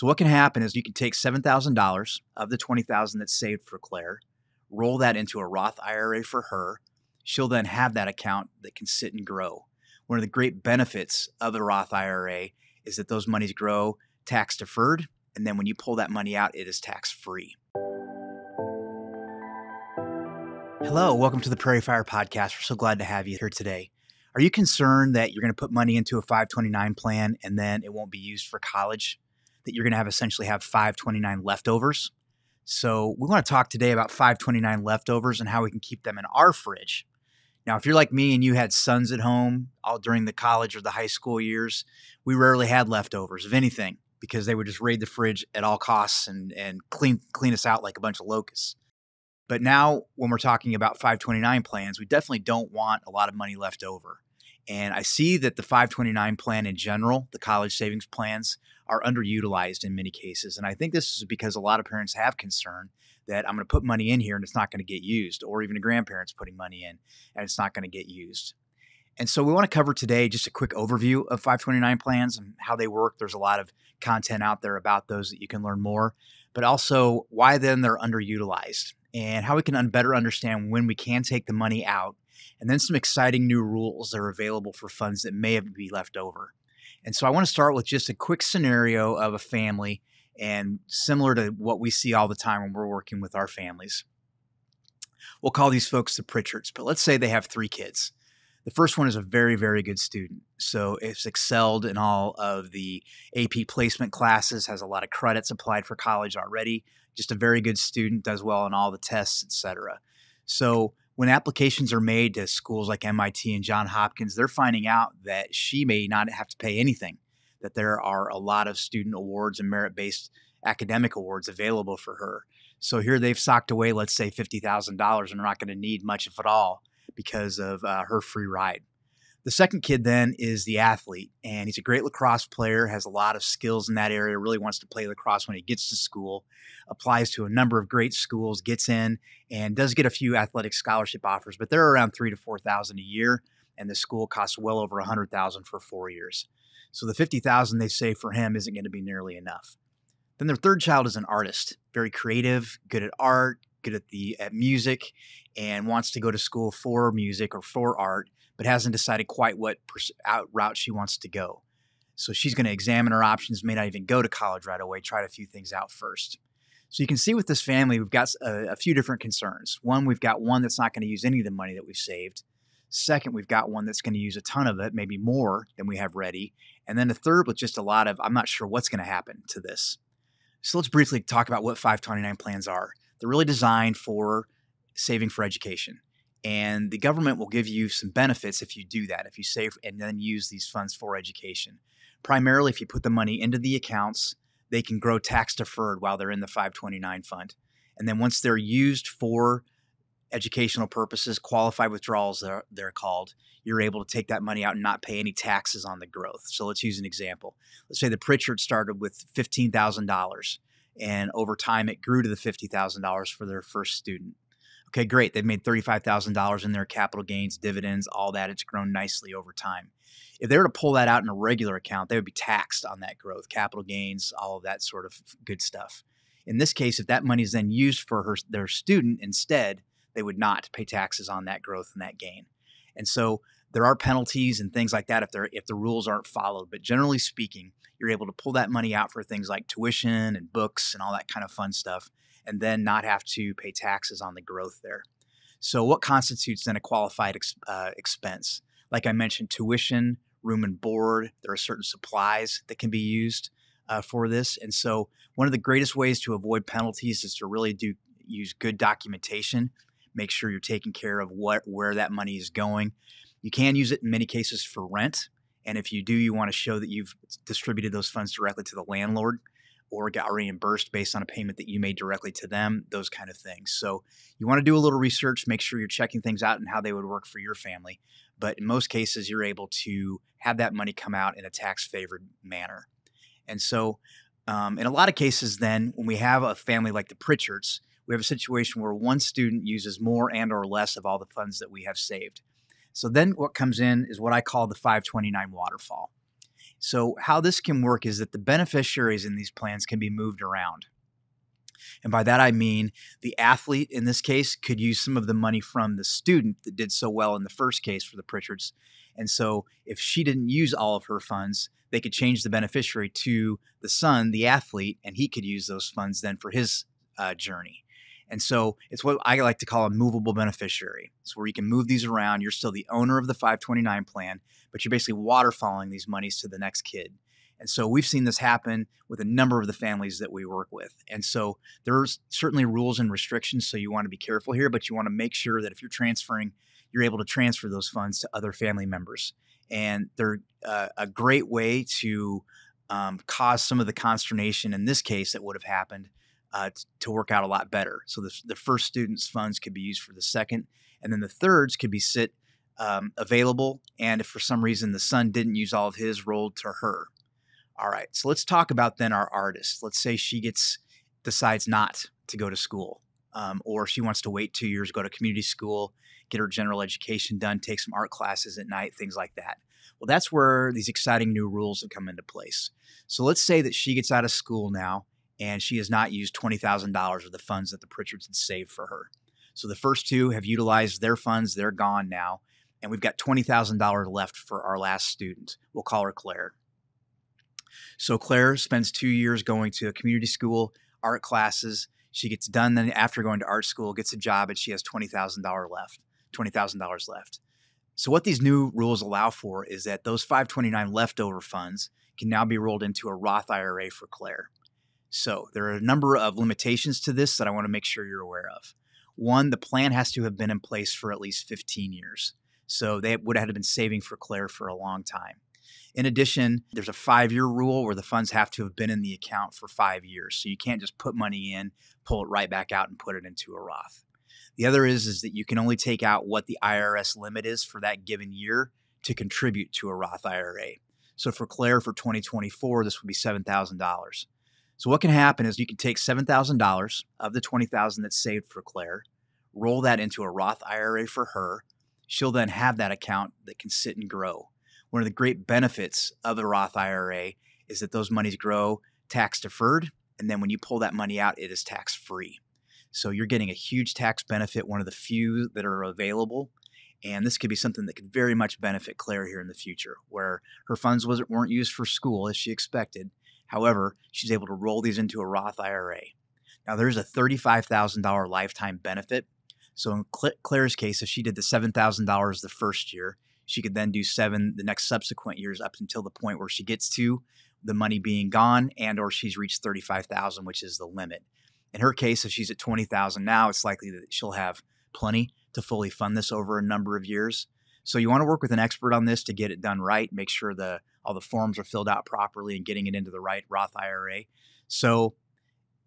So what can happen is you can take $7,000 of the $20,000 that's saved for Claire, roll that into a Roth IRA for her. She'll then have that account that can sit and grow. One of the great benefits of the Roth IRA is that those monies grow tax deferred, and then when you pull that money out, it is tax free. Hello, welcome to the Prairie Fire podcast. We're so glad to have you here today. Are you concerned that you're going to put money into a 529 plan and then it won't be used for college? That you're going to essentially have 529 leftovers? So we want to talk today about 529 leftovers and how we can keep them in our fridge. Now, if you're like me and you had sons at home all during the college or the high school years, we rarely had leftovers of anything because they would just raid the fridge at all costs and clean us out like a bunch of locusts. But now when we're talking about 529 plans, we definitely don't want a lot of money left over. And I see that the 529 plan in general, the college savings plans, are underutilized in many cases. And I think this is because a lot of parents have concern that I'm going to put money in here and it's not going to get used, or even a grandparent's putting money in and it's not going to get used. And so we want to cover today just a quick overview of 529 plans and how they work. There's a lot of content out there about those that you can learn more, but also why then they're underutilized and how we can better understand when we can take the money out, and then some exciting new rules that are available for funds that may be left over. And so I want to start with just a quick scenario of a family, and similar to what we see all the time when we're working with our families. We'll call these folks the Pritchards, but let's say they have 3 kids. The first one is a very, very good student. So it's excelled in all of the AP placement classes, has a lot of credits applied for college already, just a very good student, does well in all the tests, etc. So when applications are made to schools like MIT and Johns Hopkins, they're finding out that she may not have to pay anything, that there are a lot of student awards and merit-based academic awards available for her. So here they've socked away, let's say $50,000, and they're not going to need much of it all because of her free ride. The second kid then is the athlete, and he's a great lacrosse player, has a lot of skills in that area, really wants to play lacrosse when he gets to school, applies to a number of great schools, gets in, and does get a few athletic scholarship offers, but they're around $3,000 to $4,000 a year, and the school costs well over $100,000 for 4 years. So the $50,000 they save for him isn't going to be nearly enough. Then their third child is an artist, very creative, good at art, good at music, and wants to go to school for music or for art, but hasn't decided quite what route she wants to go. So she's going to examine her options, may not even go to college right away, try a few things out first. So you can see with this family, we've got a few different concerns. One, we've got one that's not going to use any of the money that we've saved. Second, we've got one that's going to use a ton of it, maybe more than we have ready. And then a third with just a lot of, I'm not sure what's going to happen to this. So let's briefly talk about what 529 plans are. They're really designed for saving for education. And the government will give you some benefits if you do that, if you save and then use these funds for education. Primarily, if you put the money into the accounts, they can grow tax deferred while they're in the 529 fund. And then once they're used for educational purposes, qualified withdrawals they're called, you're able to take that money out and not pay any taxes on the growth. So let's use an example. Let's say the Pritchard started with $15,000, and over time it grew to the $50,000 for their first student. Okay, great. They've made $35,000 in their capital gains, dividends, all that. It's grown nicely over time. If they were to pull that out in a regular account, they would be taxed on that growth, capital gains, all of that sort of good stuff. In this case, if that money is then used for their student instead, they would not pay taxes on that growth and that gain. And so there are penalties and things like that if the rules aren't followed. But generally speaking, you're able to pull that money out for things like tuition and books and all that kind of fun stuff, and then not have to pay taxes on the growth there. So what constitutes then a qualified expense? Like I mentioned, tuition, room and board. There are certain supplies that can be used for this. And so one of the greatest ways to avoid penalties is to really use good documentation. Make sure you're taking care of where that money is going. You can use it in many cases for rent. And if you do, you want to show that you've distributed those funds directly to the landlord or got reimbursed based on a payment that you made directly to them, those kind of things. So you want to do a little research, make sure you're checking things out and how they would work for your family. But in most cases, you're able to have that money come out in a tax-favored manner. And so in a lot of cases then, when we have a family like the Pritchards, we have a situation where one student uses more and or less of all the funds that we have saved. So then what comes in is what I call the 529 waterfall. So how this can work is that the beneficiaries in these plans can be moved around. And by that, I mean the athlete in this case could use some of the money from the student that did so well in the first case for the Pritchards. And so if she didn't use all of her funds, they could change the beneficiary to the son, the athlete, and he could use those funds then for his journey. And so it's what I like to call a movable beneficiary. It's where you can move these around. You're still the owner of the 529 plan, but you're basically waterfalling these monies to the next kid. And so we've seen this happen with a number of the families that we work with. And so there's certainly rules and restrictions, so you want to be careful here, but you want to make sure that if you're transferring, you're able to transfer those funds to other family members. And they're a great way to cause some of the consternation in this case that would have happened to work out a lot better. So the first student's funds could be used for the second, and then the third's could be available. And if for some reason the son didn't use all of his, rolled to her. All right, so let's talk about then our artist. Let's say she decides not to go to school, or she wants to wait 2 years, go to community school, get her general education done, take some art classes at night, things like that. Well, that's where these exciting new rules have come into place. So let's say that she gets out of school now and she has not used $20,000 of the funds that the Pritchards had saved for her. So the first two have utilized their funds. They're gone now. And we've got $20,000 left for our last student. We'll call her Claire. So Claire spends 2 years going to a community school, art classes. She gets done then after going to art school, gets a job, and she has $20,000 left. So what these new rules allow for is that those 529 leftover funds can now be rolled into a Roth IRA for Claire. So there are a number of limitations to this that I want to make sure you're aware of. One, the plan has to have been in place for at least 15 years. So they would have been saving for Claire for a long time. In addition, there's a 5-year rule where the funds have to have been in the account for 5 years. So you can't just put money in, pull it right back out, and put it into a Roth. The other is that you can only take out what the IRS limit is for that given year to contribute to a Roth IRA. So for Claire, for 2024, this would be $7,000. So what can happen is you can take $7,000 of the $20,000 that's saved for Claire, roll that into a Roth IRA for her. She'll then have that account that can sit and grow. One of the great benefits of the Roth IRA is that those monies grow tax deferred, and then when you pull that money out, it is tax free. So you're getting a huge tax benefit, one of the few that are available. And this could be something that could very much benefit Claire here in the future, where her funds weren't used for school as she expected. However, she's able to roll these into a Roth IRA. Now, there's a $35,000 lifetime benefit. So in Claire's case, if she did the $7,000 the first year, she could then do $7,000 the next subsequent years up until the point where she gets to the money being gone and or she's reached $35,000, which is the limit. In her case, if she's at $20,000 now, it's likely that she'll have plenty to fully fund this over a number of years. So you want to work with an expert on this to get it done right, make sure all the forms are filled out properly and getting it into the right Roth IRA. So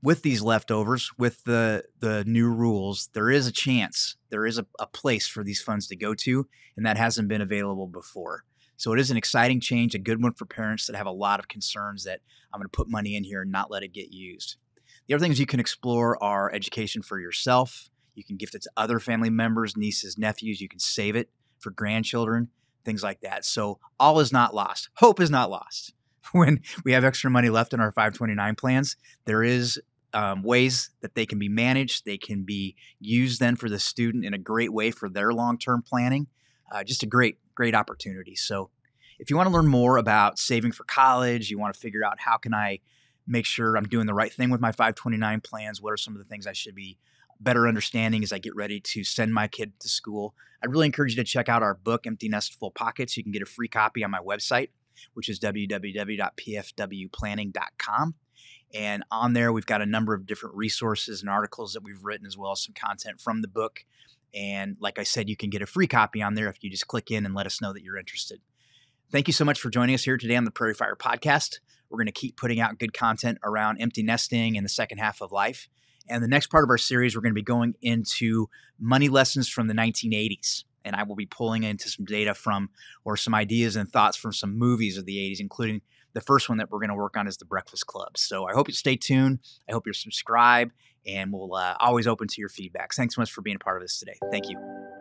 with these leftovers, with the new rules, there is a chance, there is a place for these funds to go to, and that hasn't been available before. So it is an exciting change, a good one for parents that have a lot of concerns that I'm going to put money in here and not let it get used. The other things you can explore are education for yourself. You can gift it to other family members, nieces, nephews. You can save it for grandchildren, things like that. So all is not lost. Hope is not lost. When we have extra money left in our 529 plans, there is ways that they can be managed. They can be used then for the student in a great way for their long-term planning. Just a great opportunity. So if you want to learn more about saving for college, you want to figure out how can I make sure I'm doing the right thing with my 529 plans, what are some of the things I should be better understanding as I get ready to send my kid to school, I'd really encourage you to check out our book, Empty Nest Full Pockets. You can get a free copy on my website, which is www.pfwplanning.com. And on there, we've got a number of different resources and articles that we've written, as well as some content from the book. And like I said, you can get a free copy on there if you just click in and let us know that you're interested. Thank you so much for joining us here today on the Prairie Fire podcast. We're going to keep putting out good content around empty nesting and the second half of life. And the next part of our series, we're going to be going into money lessons from the 1980s. And I will be pulling into some data or some ideas and thoughts from some movies of the 80s, including the first one that we're going to work on is The Breakfast Club. So I hope you stay tuned. I hope you're subscribed, and we'll always open to your feedback. Thanks so much for being a part of this today. Thank you.